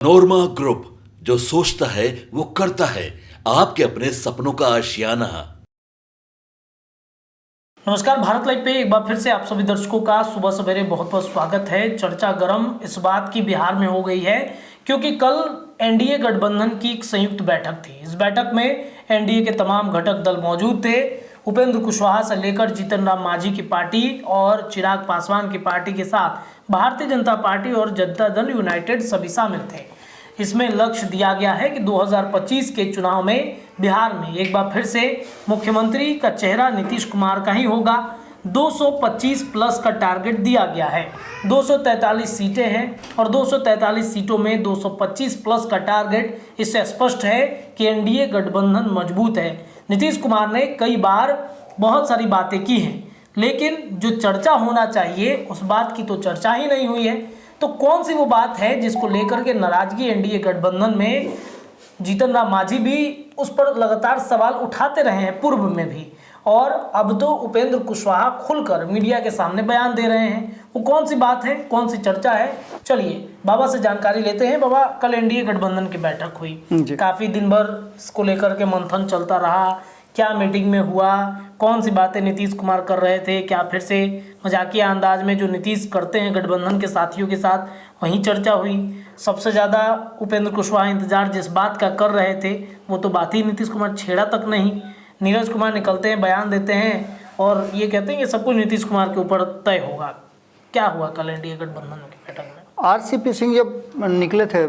नोरमा group, जो सोचता है वो करता है। आपके अपने सपनों का आशियाना। नमस्कार, भारत लाइव पे एक बार फिर से आप सभी दर्शकों का सुबह सवेरे बहुत बहुत स्वागत है। चर्चा गर्म इस बात की बिहार में हो गई है क्योंकि कल एनडीए गठबंधन की एक संयुक्त बैठक थी। इस बैठक में एनडीए के तमाम घटक दल मौजूद थे। उपेंद्र कुशवाहा से लेकर जीतन राम मांझी की पार्टी और चिराग पासवान की पार्टी के साथ भारतीय जनता पार्टी और जनता दल यूनाइटेड सभी शामिल थे। इसमें लक्ष्य दिया गया है कि 2025 के चुनाव में बिहार में एक बार फिर से मुख्यमंत्री का चेहरा नीतीश कुमार का ही होगा। 225 प्लस का टारगेट दिया गया है। 243 सीटें हैं और 243 सीटों में 225 प्लस का टारगेट। इससे स्पष्ट है कि एनडीए गठबंधन मजबूत है। नीतीश कुमार ने कई बार बहुत सारी बातें की हैं, लेकिन जो चर्चा होना चाहिए उस बात की तो चर्चा ही नहीं हुई है। तो कौन सी वो बात है जिसको लेकर के नाराजगी एनडीए गठबंधन में? जीतन राम मांझी भी उस पर लगातार सवाल उठाते रहे हैं पूर्व में भी, और अब तो उपेंद्र कुशवाहा खुलकर मीडिया के सामने बयान दे रहे हैं। वो कौन सी बात है, कौन सी चर्चा है? चलिए बाबा से जानकारी लेते हैं। बाबा, कल एनडीए गठबंधन की बैठक हुई, काफ़ी दिन भर इसको लेकर के मंथन चलता रहा। क्या मीटिंग में हुआ, कौन सी बातें नीतीश कुमार कर रहे थे? क्या फिर से मजाकिया अंदाज में जो नीतीश करते हैं गठबंधन के साथियों के साथ, वहीं चर्चा हुई? सबसे ज़्यादा उपेंद्र कुशवाहा इंतजार जिस बात का कर रहे थे वो तो बात ही नीतीश कुमार छेड़ा तक नहीं। नीरज कुमार निकलते हैं, बयान देते हैं और ये कहते हैं कि सब कुछ नीतीश कुमार के ऊपर तय होगा। क्या हुआ कल एनडीए गठबंधन की बैठक में? आरसीपी सिंह जब निकले थे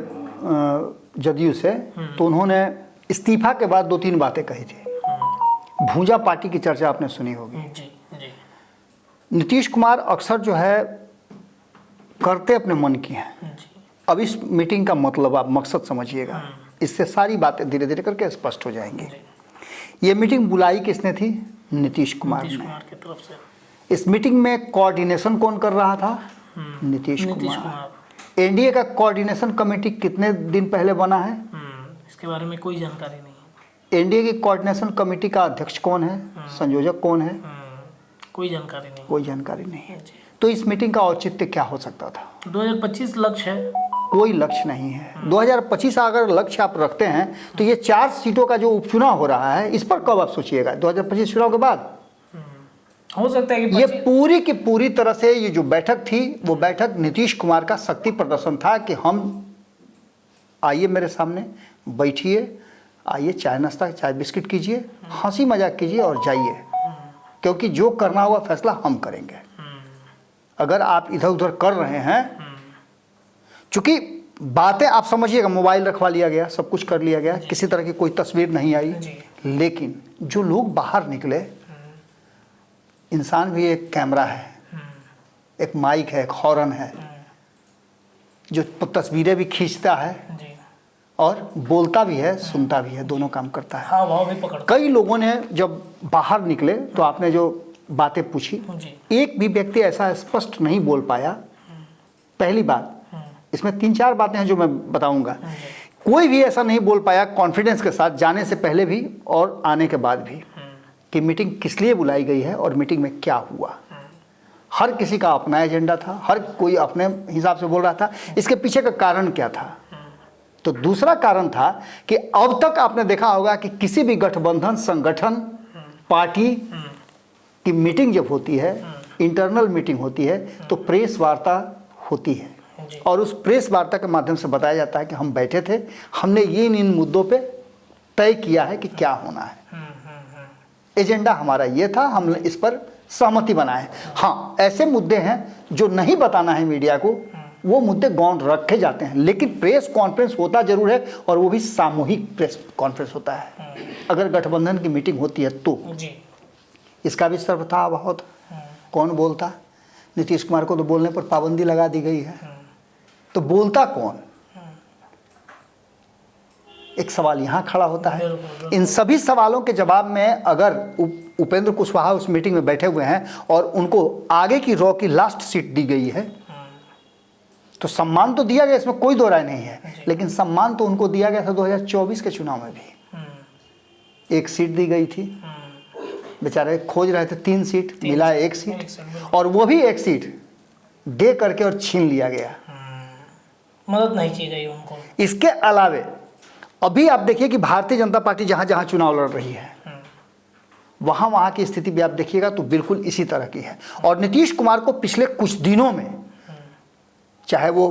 जदयू से, तो उन्होंने इस्तीफा के बाद 2-3 बातें कही थी। भूजा पार्टी की चर्चा आपने सुनी होगी। जी जी। नीतीश कुमार अक्सर जो है करते अपने मन की हैं। जी। अब इस मीटिंग का मतलब आप मकसद समझिएगा, इससे सारी बातें धीरे धीरे करके स्पष्ट हो जाएंगी। ये मीटिंग बुलाई किसने थी? नीतीश कुमार ने। की तरफ से। इस मीटिंग में कोऑर्डिनेशन कौन कर रहा था? नीतीश कुमार। एनडीए का कोऑर्डिनेशन कमेटी कितने दिन पहले बना है? इसके बारे में कोई जानकारी नहीं है। एनडीए की कोऑर्डिनेशन कमेटी का अध्यक्ष कौन है? संयोजक कौन है? कोई जानकारी नहीं। कोई जानकारी नहीं है। तो इस मीटिंग का औचित्य क्या हो सकता था? 2025 लक्ष्य है। कोई लक्ष्य नहीं है। 2025 अगर लक्ष्य आप रखते हैं तो ये 4 सीटों का जो उपचुनाव हो रहा है, इस पर कब आप सोचिएगा? 2025 चुनाव के बाद हो सकता है कि ये पूरी की पूरी तरह से ये जो बैठक थी, वो बैठक नीतीश कुमार का शक्ति प्रदर्शन था कि हम आइए मेरे सामने बैठिए, आइए चाय नाश्ता चाय बिस्किट कीजिए, हंसी मजाक कीजिए और जाइए, क्योंकि जो करना हुआ फैसला हम करेंगे। अगर आप इधर उधर कर रहे हैं, चूंकि बातें आप समझिएगा, मोबाइल रखवा लिया गया, सब कुछ कर लिया गया, किसी तरह की कोई तस्वीर नहीं आई, लेकिन जो लोग बाहर निकले, इंसान भी एक कैमरा है, एक माइक है, एक हॉर्न है, जो तस्वीरें भी खींचता है और बोलता भी है, सुनता भी है, दोनों काम करता है। हाँ, वो भी पकड़। कई लोगों ने जब बाहर निकले तो आपने जो बातें पूछी, एक भी व्यक्ति ऐसा स्पष्ट नहीं बोल पाया। पहली बात, इसमें 3-4 बातें हैं जो मैं बताऊंगा। कोई भी ऐसा नहीं बोल पाया कॉन्फिडेंस के साथ, जाने से पहले भी और आने के बाद भी, कि मीटिंग किस लिए बुलाई गई है और मीटिंग में क्या हुआ। हर किसी का अपना एजेंडा था, हर कोई अपने हिसाब से बोल रहा था। इसके पीछे का कारण क्या था? तो दूसरा कारण था कि अब तक आपने देखा होगा कि किसी भी गठबंधन, संगठन, पार्टी की मीटिंग जब होती है, इंटरनल मीटिंग होती है, तो प्रेस वार्ता होती है और उस प्रेस वार्ता के माध्यम से बताया जाता है कि हम बैठे थे, हमने ये इन मुद्दों पे तय किया है कि क्या होना है, एजेंडा हमारा ये था, हमने इस पर सहमति बनाए। हाँ, ऐसे मुद्दे हैं जो नहीं बताना है मीडिया को, वो मुद्दे गौण रखे जाते हैं, लेकिन प्रेस कॉन्फ्रेंस होता जरूर है और वो भी सामूहिक प्रेस कॉन्फ्रेंस होता है अगर गठबंधन की मीटिंग होती है तो। इसका भी सर्वथा अभाव था। कौन बोलता? नीतीश कुमार को तो बोलने पर पाबंदी लगा दी गई है, तो बोलता कौन? एक सवाल यहाँ खड़ा होता है। इन सभी सवालों के जवाब में अगर उपेंद्र कुशवाहा उस मीटिंग में बैठे हुए हैं और उनको आगे की रॉ की लास्ट सीट दी गई है, तो सम्मान तो दिया गया, इसमें कोई दो राय नहीं है, लेकिन सम्मान तो उनको दिया गया था 2024 के चुनाव में भी। 1 सीट दी गई थी, बेचारे खोज रहे थे 3 सीट, मिला 1 सीट, और वो भी 1 सीट दे करके और छीन लिया गया। मदद नहीं की गई उनको। इसके अलावे अभी आप देखिए कि भारतीय जनता पार्टी जहां जहां चुनाव लड़ रही है वहां की स्थिति भी आप देखिएगा तो बिल्कुल इसी तरह की है। और नीतीश कुमार को पिछले कुछ दिनों में, चाहे वो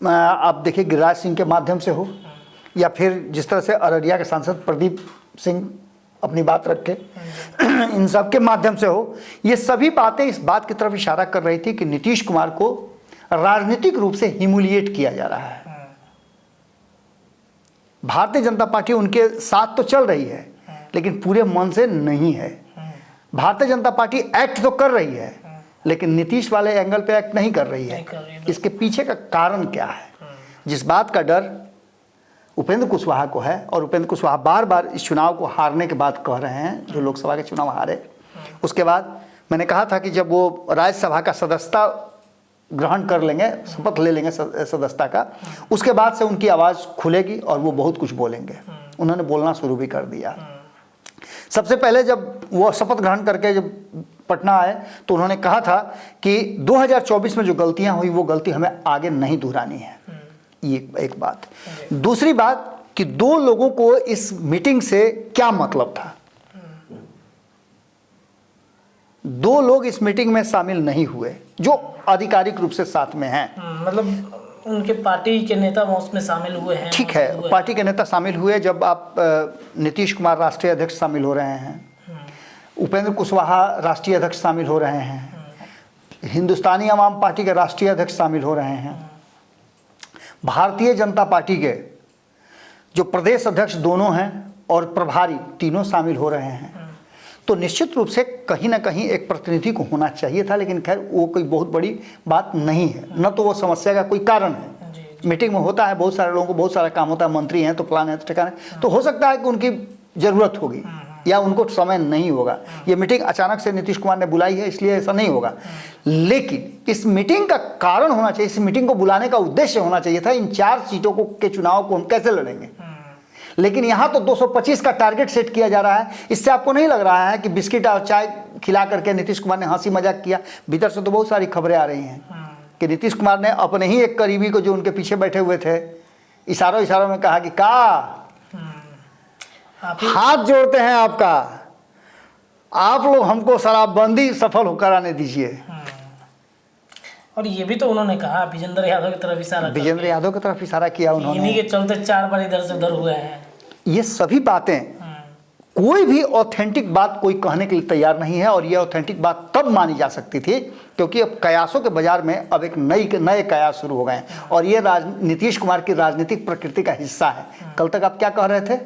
आप देखिए गिरिराज सिंह के माध्यम से हो या फिर जिस तरह से अररिया के सांसद प्रदीप सिंह अपनी बात रख के इन सब के माध्यम से हो, ये सभी बातें इस बात की तरफ इशारा कर रही थी कि नीतीश कुमार को राजनीतिक रूप से ह्यूमिलिएट किया जा रहा है। भारतीय जनता पार्टी उनके साथ तो चल रही है लेकिन पूरे मन से नहीं है। भारतीय जनता पार्टी एक्ट तो कर रही है लेकिन नीतीश वाले एंगल पे एक्ट नहीं कर रही है। इसके पीछे का कारण क्या है? जिस बात का डर उपेंद्र कुशवाहा को है, और उपेंद्र कुशवाहा बार बार इस चुनाव को हारने के बाद कह रहे हैं, जो लोकसभा के चुनाव हारे उसके बाद मैंने कहा था कि जब वो राज्यसभा का सदस्यता ग्रहण कर लेंगे, शपथ ले लेंगे सदस्यता का, उसके बाद से उनकी आवाज़ खुलेगी और वो बहुत कुछ बोलेंगे। उन्होंने बोलना शुरू भी कर दिया। सबसे पहले जब वो शपथ ग्रहण करके जब पटना आए तो उन्होंने कहा था कि 2024 में जो गलतियां हुई वो गलती हमें आगे नहीं दोहरानी है। ये एक बात। दूसरी बात कि दो लोगों को इस मीटिंग से क्या मतलब था। दो लोग इस मीटिंग में शामिल नहीं हुए जो आधिकारिक रूप से साथ में हैं। मतलब उनके पार्टी के नेता उसमें शामिल हुए हैं। ठीक है, पार्टी के नेता शामिल हुए। जब आप नीतीश कुमार राष्ट्रीय अध्यक्ष शामिल हो रहे हैं, उपेंद्र कुशवाहा राष्ट्रीय अध्यक्ष शामिल हो रहे हैं, हिंदुस्तानी अवाम पार्टी के राष्ट्रीय अध्यक्ष शामिल हो रहे हैं, भारतीय जनता पार्टी के जो प्रदेश अध्यक्ष दोनों हैं और प्रभारी तीनों शामिल हो रहे हैं, तो निश्चित रूप से कहीं ना कहीं एक प्रतिनिधि को होना चाहिए था। लेकिन खैर वो कोई बहुत बड़ी बात नहीं है, न तो वो समस्या का कोई कारण है। मीटिंग में होता है, बहुत सारे लोगों को बहुत सारा काम होता है, मंत्री हैं तो प्लान है तो ठिकाने, तो हो सकता है कि उनकी ज़रूरत होगी या उनको समय नहीं होगा। ये मीटिंग अचानक से नीतीश कुमार ने बुलाई है इसलिए ऐसा नहीं होगा। लेकिन इस मीटिंग का कारण होना चाहिए, इस मीटिंग को बुलाने का उद्देश्य होना चाहिए था इन 4 सीटों को के चुनाव को हम कैसे लड़ेंगे। लेकिन यहाँ तो 225 का टारगेट सेट किया जा रहा है। इससे आपको नहीं लग रहा है कि बिस्किट और चाय खिला करके नीतीश कुमार ने हंसी मजाक किया? भीतर से तो बहुत सारी खबरें आ रही हैं कि नीतीश कुमार ने अपने ही एक करीबी को जो उनके पीछे बैठे हुए थे इशारों में कहा कि हाथ जोड़ते हैं आपका, आप लोग हमको शराबबंदी सफल होकर आने दीजिए। और ये भी तो उन्होंने कहा विजेंद्र यादव की तरफ इशारा, विजेंद्र यादव की तरफ इशारा किया उन्होंने। इन्हीं के चलते 4 बार इधर से उधर हुए हैं। ये सभी बातें कोई भी ऑथेंटिक बात कोई कहने के लिए तैयार नहीं है। और ये ऑथेंटिक बात तब मानी जा सकती थी क्योंकि अब कयासों के बाजार में अब एक नए कयास शुरू हो गए हैं और ये नीतीश कुमार की राजनीतिक प्रकृति का हिस्सा है। कल तक आप क्या कह रहे थे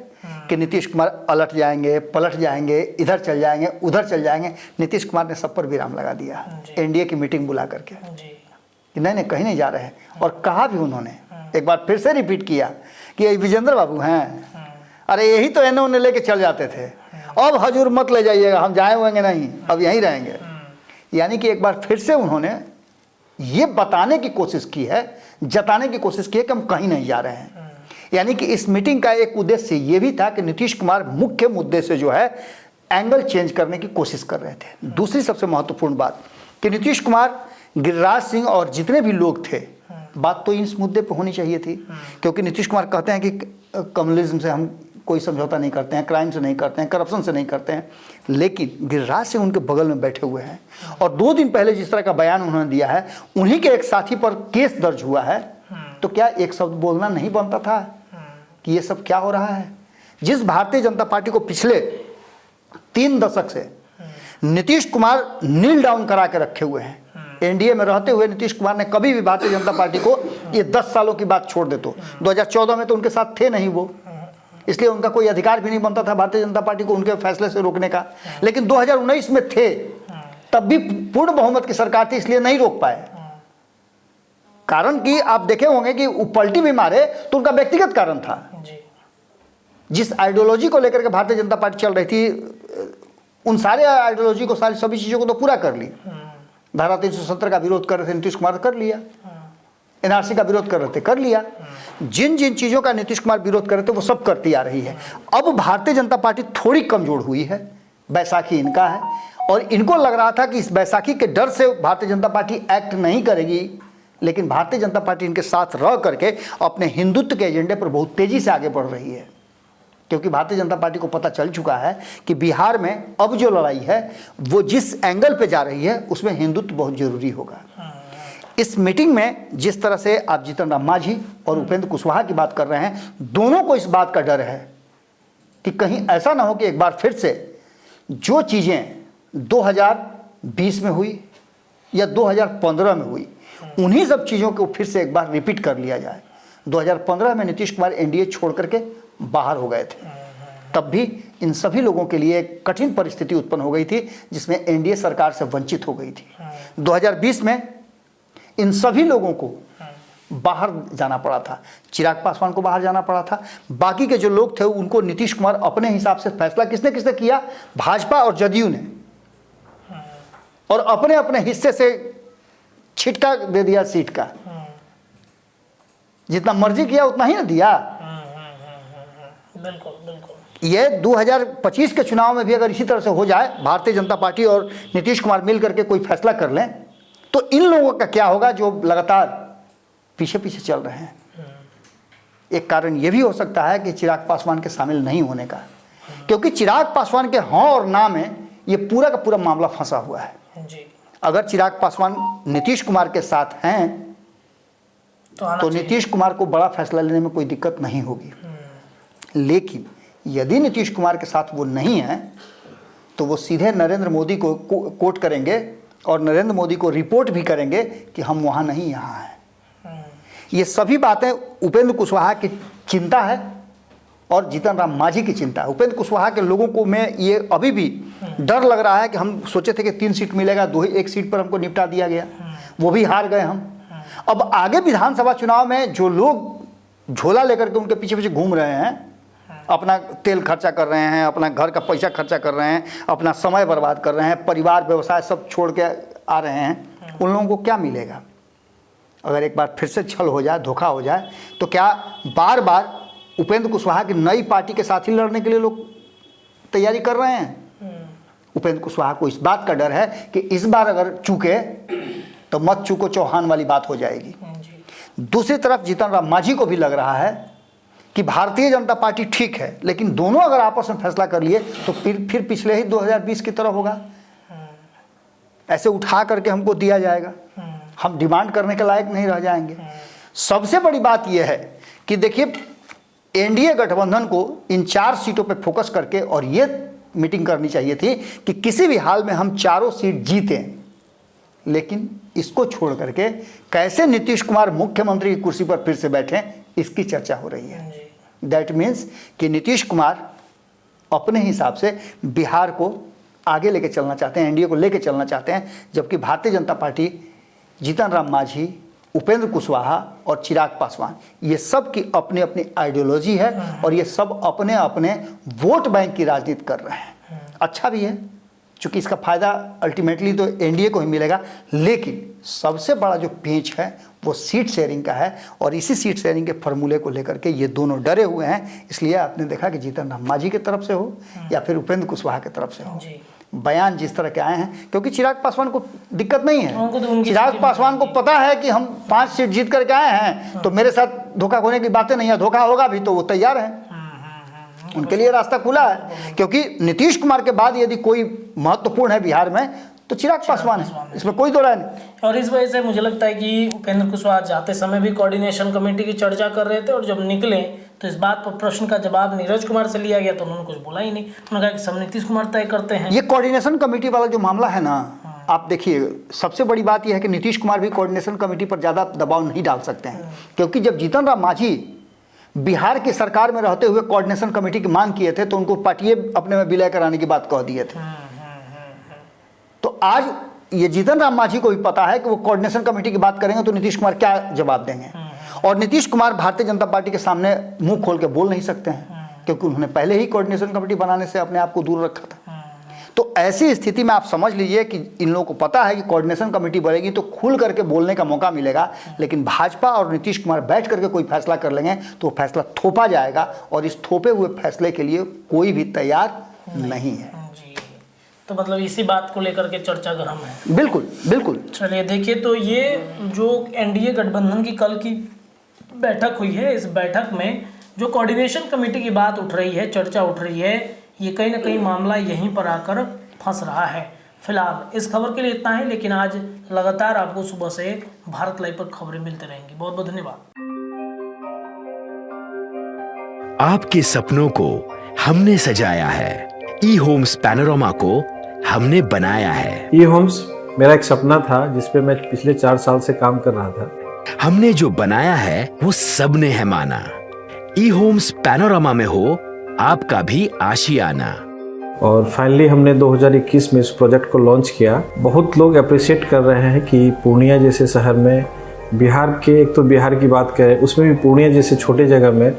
कि नीतीश कुमार अलट जाएंगे, पलट जाएंगे, इधर चल जाएंगे, उधर चल जाएंगे। नीतीश कुमार ने सब पर विराम लगा दिया एनडीए की मीटिंग बुला करके कि नहीं कहीं नहीं जा रहे हैं। और कहा भी उन्होंने, एक बार फिर से रिपीट किया कि ये विजेंद्र बाबू हैं, अरे यही तो इन्होंने लेके चल जाते थे, अब हजूर मत ले जाइएगा, हम जाए हुएंगे नहीं, अब यहीं रहेंगे। यानी कि एक बार फिर से उन्होंने ये बताने की कोशिश की है, जताने की कोशिश की है कि हम कहीं नहीं जा रहे हैं। यानी कि इस मीटिंग का एक उद्देश्य ये भी था कि नीतीश कुमार मुख्य मुद्दे से जो है एंगल चेंज करने की कोशिश कर रहे थे। दूसरी सबसे महत्वपूर्ण बात कि नीतीश कुमार, गिरिराज सिंह और जितने भी लोग थे, बात तो इस मुद्दे पर होनी चाहिए थी क्योंकि नीतीश कुमार कहते हैं कि कम्युनिज्म से हम कोई समझौता नहीं करते हैं, क्राइम से नहीं करते हैं, करप्शन से नहीं करते हैं। लेकिन गिरिराज सिंह उनके बगल में बैठे हुए हैं और 2 दिन पहले जिस तरह का बयान उन्होंने दिया है, उन्हीं के एक साथी पर केस दर्ज हुआ है, तो क्या एक शब्द बोलना नहीं बनता था कि ये सब क्या हो रहा है? जिस भारतीय जनता पार्टी को पिछले 3 दशक से नीतीश कुमार नील डाउन करा के रखे हुए हैं, एनडीए में रहते हुए नीतीश कुमार ने कभी भी भारतीय जनता पार्टी को, ये 10 सालों की बात छोड़ दे तो 2014 में तो उनके साथ थे नहीं वो, इसलिए उनका कोई अधिकार भी नहीं बनता था भारतीय जनता पार्टी को उनके फैसले से रोकने का। लेकिन 2019 में थे, तब भी पूर्ण बहुमत की सरकार थी, इसलिए नहीं रोक पाए। कारण कि आप देखे होंगे कि वो पलटी भी मारे तो उनका व्यक्तिगत कारण था। जिस आइडियोलॉजी को लेकर के भारतीय जनता पार्टी चल रही थी, उन सारे आइडियोलॉजी को, सभी चीज़ों को तो पूरा कर ली। धारा 370 का विरोध कर रहे थे नीतीश कुमार, कर लिया। एनआरसी का विरोध कर रहे थे, कर लिया। जिन जिन चीज़ों का नीतीश कुमार विरोध कर रहे थे वो सब करती आ रही है। अब भारतीय जनता पार्टी थोड़ी कमजोर हुई है, बैसाखी इनका है और इनको लग रहा था कि इस बैसाखी के डर से भारतीय जनता पार्टी एक्ट नहीं करेगी लेकिन भारतीय जनता पार्टी इनके साथ रह करके अपने हिंदुत्व के एजेंडे पर बहुत तेजी से आगे बढ़ रही है, क्योंकि भारतीय जनता पार्टी को पता चल चुका है कि बिहार में अब जो लड़ाई है वो जिस एंगल पे जा रही है उसमें हिंदुत्व बहुत जरूरी होगा। इस मीटिंग में जिस तरह से आप जीतन राम मांझी और उपेंद्र कुशवाहा की बात कर रहे हैं, दोनों को इस बात का डर है कि कहीं ऐसा ना हो कि एक बार फिर से जो चीज़ें 2020 में हुई या 2015 में हुई, उन्हीं सब चीज़ों को फिर से एक बार रिपीट कर लिया जाए। 2015 में नीतीश कुमार एनडीए छोड़ करके बाहर हो गए थे, तब भी इन सभी लोगों के लिए एक कठिन परिस्थिति उत्पन्न हो गई थी जिसमें एनडीए सरकार से वंचित हो गई थी। 2020 में इन सभी लोगों को बाहर जाना पड़ा था, चिराग पासवान को बाहर जाना पड़ा था, बाकी के जो लोग थे उनको नीतीश कुमार अपने हिसाब से फैसला किसने किसने किया, भाजपा और जदयू ने, और अपने अपने हिस्से से छिटका दे दिया सीट का, जितना मर्जी किया उतना ही ना दिया। बिल्कुल बिल्कुल। ये 2025 के चुनाव में भी अगर इसी तरह से हो जाए, भारतीय जनता पार्टी और नीतीश कुमार मिल करके कोई फैसला कर लें, तो इन लोगों का क्या होगा जो लगातार पीछे पीछे चल रहे हैं। एक कारण यह भी हो सकता है कि चिराग पासवान के शामिल नहीं होने का, क्योंकि चिराग पासवान के हाँ और ना में ये पूरा का पूरा मामला फंसा हुआ है। जी। अगर चिराग पासवान नीतीश कुमार के साथ हैं तो नीतीश कुमार को बड़ा फैसला लेने में कोई दिक्कत नहीं होगी, लेकिन यदि नीतीश कुमार के साथ वो नहीं है तो वो सीधे नरेंद्र मोदी को कोट करेंगे और नरेंद्र मोदी को रिपोर्ट भी करेंगे कि हम वहाँ नहीं यहाँ हैं। ये सभी बातें उपेंद्र कुशवाहा की चिंता है और जीतन राम मांझी की चिंता है। उपेंद्र कुशवाहा के लोगों को में ये अभी भी डर लग रहा है कि हम सोचे थे कि 3 सीट मिलेगा, 1 सीट पर हमको निपटा दिया गया, वो भी हार गए हम। अब आगे विधानसभा चुनाव में जो लोग झोला लेकर के उनके पीछे पीछे घूम रहे हैं, अपना तेल खर्चा कर रहे हैं, अपना घर का पैसा खर्चा कर रहे हैं, अपना समय बर्बाद कर रहे हैं, परिवार व्यवसाय सब छोड़ के आ रहे हैं, उन लोगों को क्या मिलेगा? अगर एक बार फिर से छल हो जाए, धोखा हो जाए, तो क्या बार बार उपेंद्र कुशवाहा की नई पार्टी के साथ ही लड़ने के लिए लोग तैयारी कर रहे हैं? उपेंद्र कुशवाहा को इस बात का डर है कि इस बार अगर चूके तो मत चूको चौहान वाली बात हो जाएगी। दूसरी तरफ जीतन राम मांझी को भी लग रहा है कि भारतीय जनता पार्टी ठीक है, लेकिन दोनों अगर आपस में फैसला कर लिए तो फिर पिछले ही 2020 की तरह होगा। ऐसे उठा करके हमको दिया जाएगा, हम डिमांड करने के लायक नहीं रह जाएंगे। सबसे बड़ी बात यह है कि देखिए, एनडीए गठबंधन को इन 4 सीटों पर फोकस करके और ये मीटिंग करनी चाहिए थी कि किसी भी हाल में हम 4 सीट जीतें, लेकिन इसको छोड़ करके कैसे नीतीश कुमार मुख्यमंत्री की कुर्सी पर फिर से बैठें, इसकी चर्चा हो रही है। दैट मीन्स कि नीतीश कुमार अपने हिसाब से बिहार को आगे लेके चलना चाहते हैं, एनडीए को लेके चलना चाहते हैं, जबकि भारतीय जनता पार्टी जीतन राम मांझी, उपेंद्र कुशवाहा और चिराग पासवान, ये सब की अपनी अपनी आइडियोलॉजी है और ये सब अपने अपने वोट बैंक की राजनीति कर रहे हैं। अच्छा भी है, चूँकि इसका फ़ायदा अल्टीमेटली तो एनडीए को ही मिलेगा, लेकिन सबसे बड़ा जो पेंच है वो सीट शेयरिंग का है और इसी सीट शेयरिंग के फॉर्मूले को लेकर के ये दोनों डरे हुए हैं। इसलिए आपने देखा कि जीतन राम मांझी की तरफ से हो या फिर उपेंद्र कुशवाहा की तरफ से हो, बयान जिस तरह के आए हैं, क्योंकि चिराग पासवान को दिक्कत नहीं है। चिराग पासवान को पता है कि हम 5 सीट जीत करके आए हैं तो मेरे साथ धोखा होने की बातें नहीं है, धोखा होगा भी तो वो तैयार हैं, उनके लिए रास्ता खुला है। क्योंकि नीतीश कुमार के बाद यदि कोई महत्वपूर्ण है बिहार में तो चिराग पासवान है, इसमें कोई दो राय नहीं। और इस वजह से मुझे लगता है कि उपेंद्र कुशवाहा जाते समय भी कोऑर्डिनेशन कमेटी की चर्चा कर रहे थे और जब निकले तो इस बात पर प्रश्न का जवाब नीरज कुमार से लिया गया तो उन्होंने कुछ बोला ही नहीं। उन्होंने कहा कि सब नीतीश कुमार तय करते हैं। ये कोऑर्डिनेशन कमेटी वाला जो मामला है ना, आप देखिए, सबसे बड़ी बात यह है कि नीतीश कुमार भी कोऑर्डिनेशन कमेटी पर ज़्यादा दबाव नहीं डाल सकते हैं, क्योंकि जब जीतन राम मांझी बिहार की सरकार में रहते हुए कोऑर्डिनेशन कमेटी की मांग किए थे तो उनको पार्टी अपने में विलय कराने की बात कह दिए थे। तो आज ये जीतन राम मांझी को भी पता है कि वो कोऑर्डिनेशन कमेटी की बात करेंगे तो नीतीश कुमार क्या जवाब देंगे, और नीतीश कुमार भारतीय जनता पार्टी के सामने मुंह खोल के बोल नहीं सकते हैं, क्योंकि उन्होंने पहले ही कोऑर्डिनेशन कमेटी बनाने से अपने आप को दूर रखा था। तो ऐसी स्थिति में आप समझ लीजिए कि इन लोगों को पता है कि कोऑर्डिनेशन कमेटी बढ़ेगी तो खुल करके बोलने का मौका मिलेगा, लेकिन भाजपा और नीतीश कुमार बैठ करके कोई फैसला कर लेंगे तो वो फैसला थोपा जाएगा और इस थोपे हुए फैसले के लिए कोई भी तैयार नहीं है। तो मतलब इसी बात को लेकर के चर्चा गर्म है। बिल्कुल बिल्कुल। चलिए देखिए, तो ये जो एनडीए गठबंधन की कल की बैठक हुई है, इस बैठक में जो कोऑर्डिनेशन कमेटी की बात उठ रही है, चर्चा उठ रही है, ये कहीं ना कहीं मामला यहीं पर आकर फंस रहा है। फिलहाल इस खबर के लिए इतना है, लेकिन आज लगातार आपको सुबह से भारत लाइव पर खबरें मिलती रहेंगी। बहुत बहुत धन्यवाद। आपके सपनों को हमने सजाया है, ई होम्स पैनोरामा को हमने बनाया है। ई होम्स मेरा एक सपना था जिसपे मैं पिछले 4 साल से काम कर रहा था। हमने जो बनाया है वो सबने है माना। ई होम्स पैनोरामा में हो आपका भी आशियाना। और फाइनली हमने 2021 में इस प्रोजेक्ट को लॉन्च किया। बहुत लोग अप्रिशिएट कर रहे हैं कि पूर्णिया जैसे शहर में, बिहार के, एक तो बिहार की बात करें उसमें भी पूर्णिया जैसे छोटे जगह में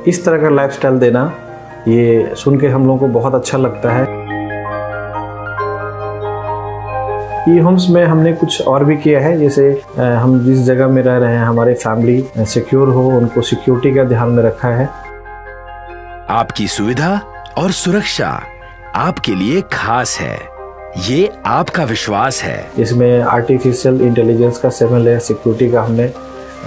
इस तरह का लाइफस्टाइल देना, ये सुन के हम लोगों को बहुत अच्छा लगता है। ई होम्स में हमने कुछ और भी किया है, जैसे हम जिस जगह में रह रहे हैं हमारे फैमिली सिक्योर हो, उनको सिक्योरिटी का ध्यान में रखा है। आपकी सुविधा और सुरक्षा आपके लिए खास है, ये आपका विश्वास है। इसमें आर्टिफिशियल इंटेलिजेंस का 7 लेयर सिक्योरिटी का हमने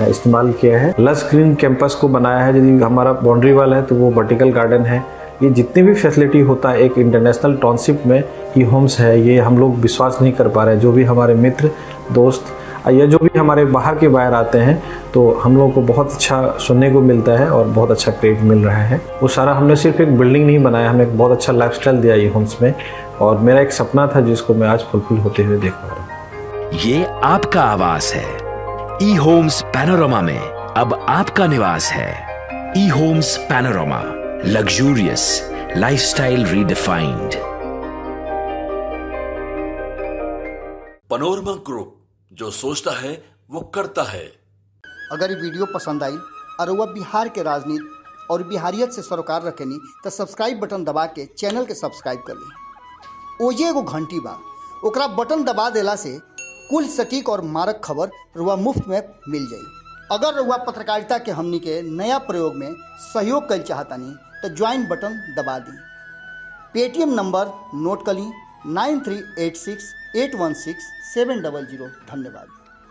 इस्तेमाल किया है। लस ग्रीन कैंपस को बनाया है। यदि हमारा बाउंड्री वाल है तो वो वर्टिकल गार्डन है। ये जितनी भी फैसिलिटी होता है एक इंटरनेशनल टाउनशिप में, ई होम्स है, ये हम लोग विश्वास नहीं कर पा रहे हैं। जो भी हमारे मित्र दोस्त या जो भी हमारे बाहर के बाहर आते हैं तो हम लोगों को बहुत अच्छा सुनने को मिलता है और बहुत अच्छा क्रेडिट मिल रहा है। वो सारा हमने सिर्फ एक बिल्डिंग नहीं बनाया, हमने एक बहुत अच्छा लाइफस्टाइल दिया ई होम्स में, और मेरा एक सपना था जिसको मैं आज फुलफिल होते हुए देख पा रहा हूँ। ये आपका आवास है। ई होम्स पैनोरामा में अब आपका निवास है। E Homes Panorama, luxurious lifestyle redefined. Panorama Group, जो सोचता है वो करता है। अगर ये वीडियो पसंद आई और वह बिहार के राजनीति और बिहारियत से सरोकार रखेनी तो सब्सक्राइब बटन दबा के चैनल के सब्सक्राइब कर ली। ओजे एगो घंटी बा, ओकरा बटन दबा देला से कुल सटीक और मारक खबर रुआ मुफ्त में मिल जाई। अगर रुआ पत्रकारिता के हमनी के नया प्रयोग में सहयोग कर चाहतानी तो ज्वाइन बटन दबा दी। पेटीएम नंबर नोट कर ली 9386816700। धन्यवाद।